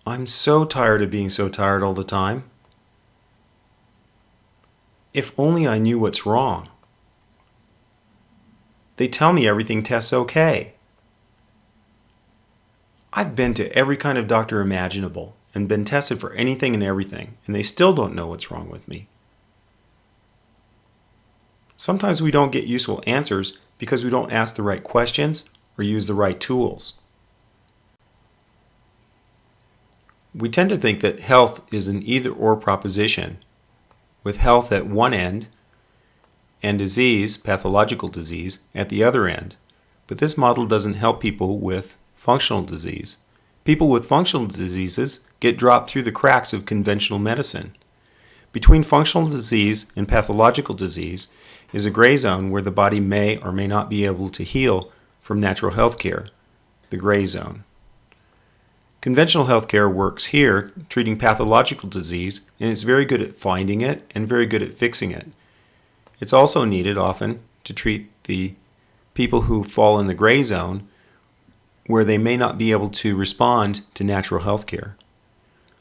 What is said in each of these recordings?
I'm so tired of being so tired all the time. If only I knew what's wrong. They tell me everything tests okay. I've been to every kind of doctor imaginable and been tested for anything and everything, and they still don't know what's wrong with me. Sometimes we don't get useful answers because we don't ask the right questions or use the right tools. We tend to think that health is an either-or proposition, with health at one end and disease, pathological disease, at the other end. But this model doesn't help people with functional disease. People with functional diseases get dropped through the cracks of conventional medicine. Between functional disease and pathological disease is a gray zone where the body may or may not be able to heal from natural health care, the gray zone. Conventional healthcare works here, treating pathological disease, and it's very good at finding it and very good at fixing it. It's also needed often to treat the people who fall in the gray zone where they may not be able to respond to natural healthcare.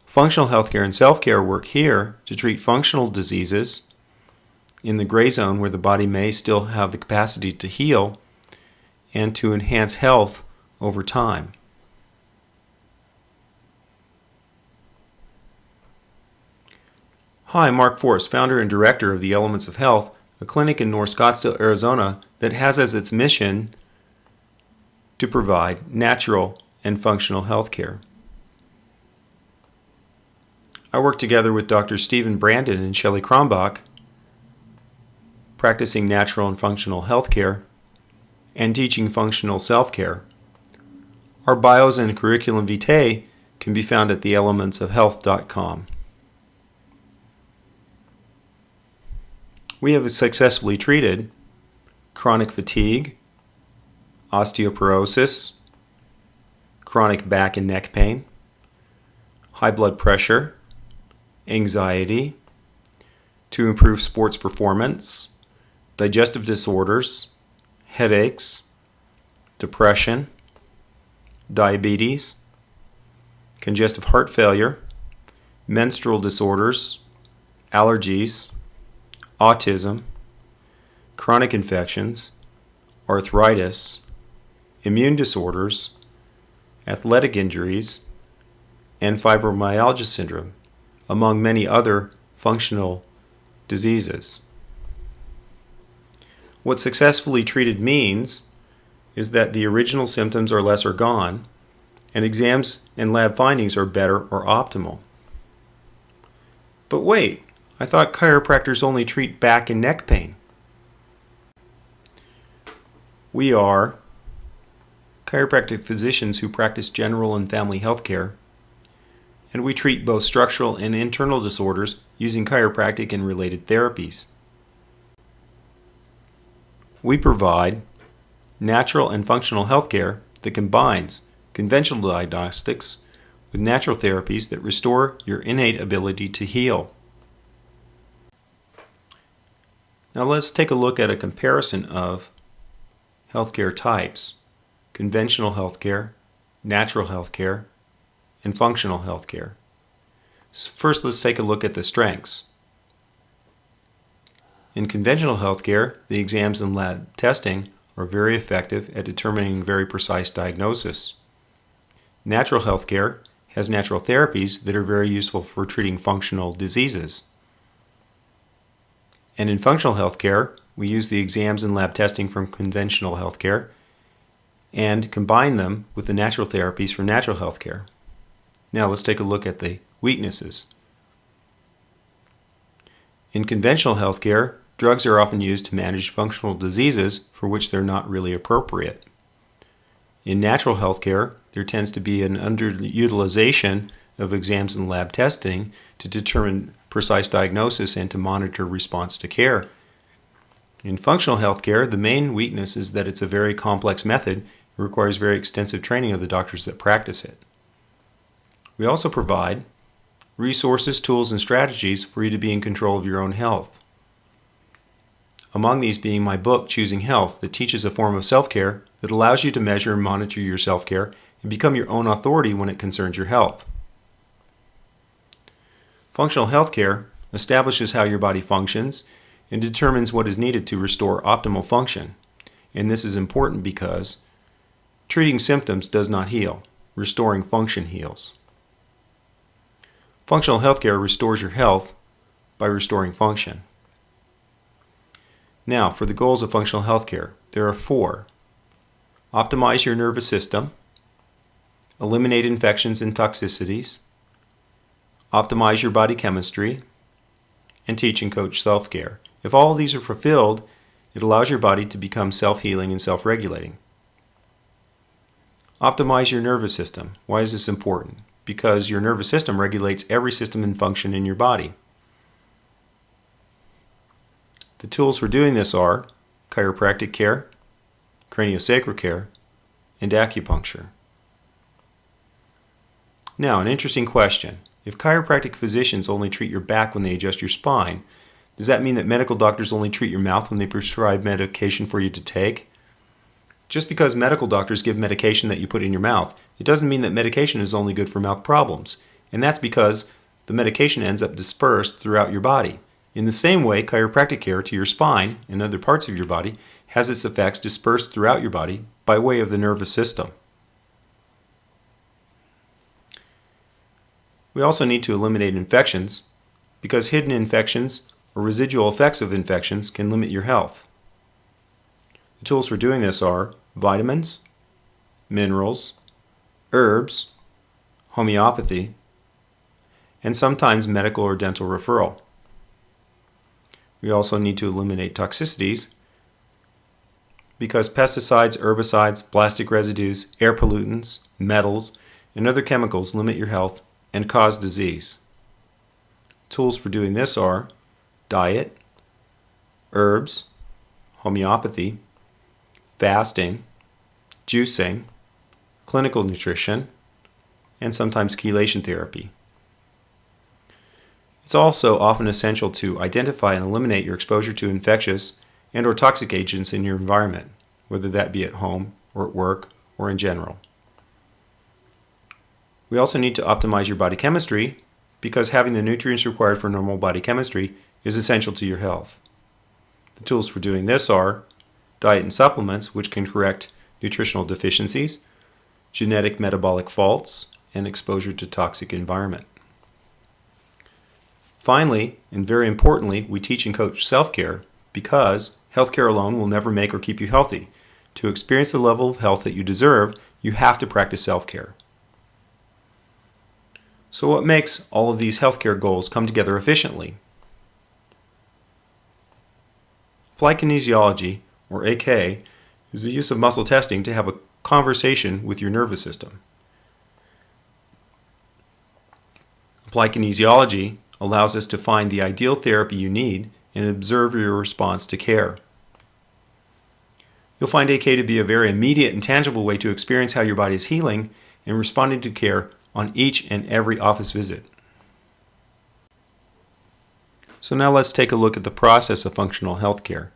Functional healthcare and self-care work here to treat functional diseases in the gray zone where the body may still have the capacity to heal and to enhance health over time. Hi, I'm Mark Force, founder and director of the Elements of Health, a clinic in North Scottsdale, Arizona that has as its mission to provide natural and functional health care. I work together with Dr. Stephen Brandon and Shelley Krombach, practicing natural and functional health care and teaching functional self-care. Our bios and curriculum vitae can be found at theelementsofhealth.com. We have successfully treated chronic fatigue, osteoporosis, chronic back and neck pain, high blood pressure, anxiety, to improve sports performance, digestive disorders, headaches, depression, diabetes, congestive heart failure, menstrual disorders, allergies, autism, chronic infections, arthritis, immune disorders, athletic injuries, and fibromyalgia syndrome, among many other functional diseases. What successfully treated means is that the original symptoms are less or gone, and exams and lab findings are better or optimal. But wait, I thought chiropractors only treat back and neck pain. We are chiropractic physicians who practice general and family health care, and we treat both structural and internal disorders using chiropractic and related therapies. We provide natural and functional health care that combines conventional diagnostics with natural therapies that restore your innate ability to heal. Now let's take a look at a comparison of healthcare types: conventional healthcare, natural healthcare, and functional healthcare. First, let's take a look at the strengths. In conventional healthcare, the exams and lab testing are very effective at determining very precise diagnosis. Natural healthcare has natural therapies that are very useful for treating functional diseases. And in functional healthcare, we use the exams and lab testing from conventional healthcare and combine them with the natural therapies from natural healthcare. Now let's take a look at the weaknesses. In conventional healthcare, drugs are often used to manage functional diseases for which they're not really appropriate. In natural healthcare, there tends to be an underutilization of exams and lab testing to determine precise diagnosis and to monitor response to care. In functional healthcare, the main weakness is that it's a very complex method. It requires very extensive training of the doctors that practice it. We also provide resources, tools, and strategies for you to be in control of your own health. Among these being my book, Choosing Health, that teaches a form of self-care that allows you to measure and monitor your self-care and become your own authority when it concerns your health. Functional healthcare establishes how your body functions and determines what is needed to restore optimal function. And this is important because treating symptoms does not heal. Restoring function heals. Functional healthcare restores your health by restoring function. Now, for the goals of functional healthcare, there are 4. Optimize your nervous system, eliminate infections and toxicities, optimize your body chemistry, and teach and coach self-care. If all of these are fulfilled, it allows your body to become self-healing and self-regulating. Optimize your nervous system. Why is this important? Because your nervous system regulates every system and function in your body. The tools for doing this are chiropractic care, craniosacral care, and acupuncture. Now, an interesting question. If chiropractic physicians only treat your back when they adjust your spine, does that mean that medical doctors only treat your mouth when they prescribe medication for you to take? Just because medical doctors give medication that you put in your mouth, it doesn't mean that medication is only good for mouth problems. And that's because the medication ends up dispersed throughout your body. In the same way, chiropractic care to your spine and other parts of your body has its effects dispersed throughout your body by way of the nervous system. We also need to eliminate infections because hidden infections or residual effects of infections can limit your health. The tools for doing this are vitamins, minerals, herbs, homeopathy, and sometimes medical or dental referral. We also need to eliminate toxicities because pesticides, herbicides, plastic residues, air pollutants, metals, and other chemicals limit your health and cause disease. Tools for doing this are diet, herbs, homeopathy, fasting, juicing, clinical nutrition, and sometimes chelation therapy. It's also often essential to identify and eliminate your exposure to infectious and or toxic agents in your environment, whether that be at home or at work or in general. We also need to optimize your body chemistry because having the nutrients required for normal body chemistry is essential to your health. The tools for doing this are diet and supplements, which can correct nutritional deficiencies, genetic metabolic faults, and exposure to toxic environment. Finally, and very importantly, we teach and coach self-care because healthcare alone will never make or keep you healthy. To experience the level of health that you deserve, you have to practice self-care. So what makes all of these healthcare goals come together efficiently? Applied kinesiology, or AK, is the use of muscle testing to have a conversation with your nervous system. Applied kinesiology allows us to find the ideal therapy you need and observe your response to care. You'll find AK to be a very immediate and tangible way to experience how your body is healing and responding to care on each and every office visit. So now let's take a look at the process of functional healthcare.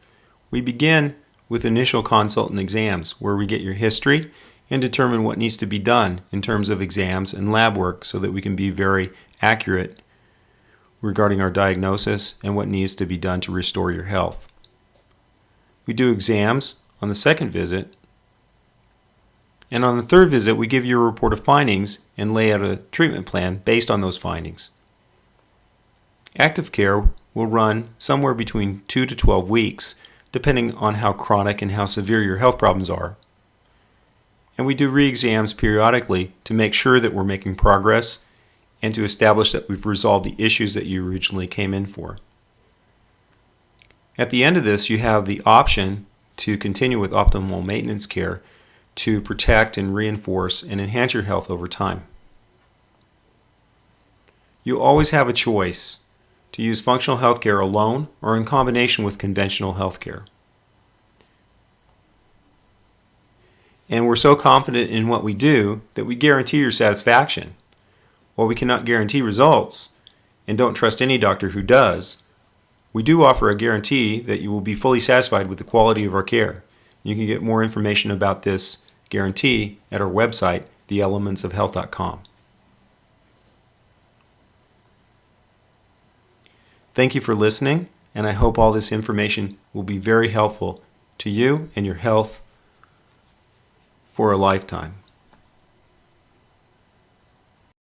We begin with initial consult and exams, where we get your history and determine what needs to be done in terms of exams and lab work so that we can be very accurate regarding our diagnosis and what needs to be done to restore your health. We do exams on the second visit, and on the third visit we give you a report of findings and lay out a treatment plan based on those findings. Active care will run somewhere between 2 to 12 weeks, depending on how chronic and how severe your health problems are. And we do re-exams periodically to make sure that we're making progress and to establish that we've resolved the issues that you originally came in for. At the end of this, you have the option to continue with optimal maintenance care to protect and reinforce and enhance your health over time. You always have a choice to use functional healthcare alone or in combination with conventional healthcare. And we're so confident in what we do that we guarantee your satisfaction. While we cannot guarantee results and don't trust any doctor who does, we do offer a guarantee that you will be fully satisfied with the quality of our care. You can get more information about this guarantee at our website, theelementsofhealth.com. Thank you for listening, and I hope all this information will be very helpful to you and your health for a lifetime.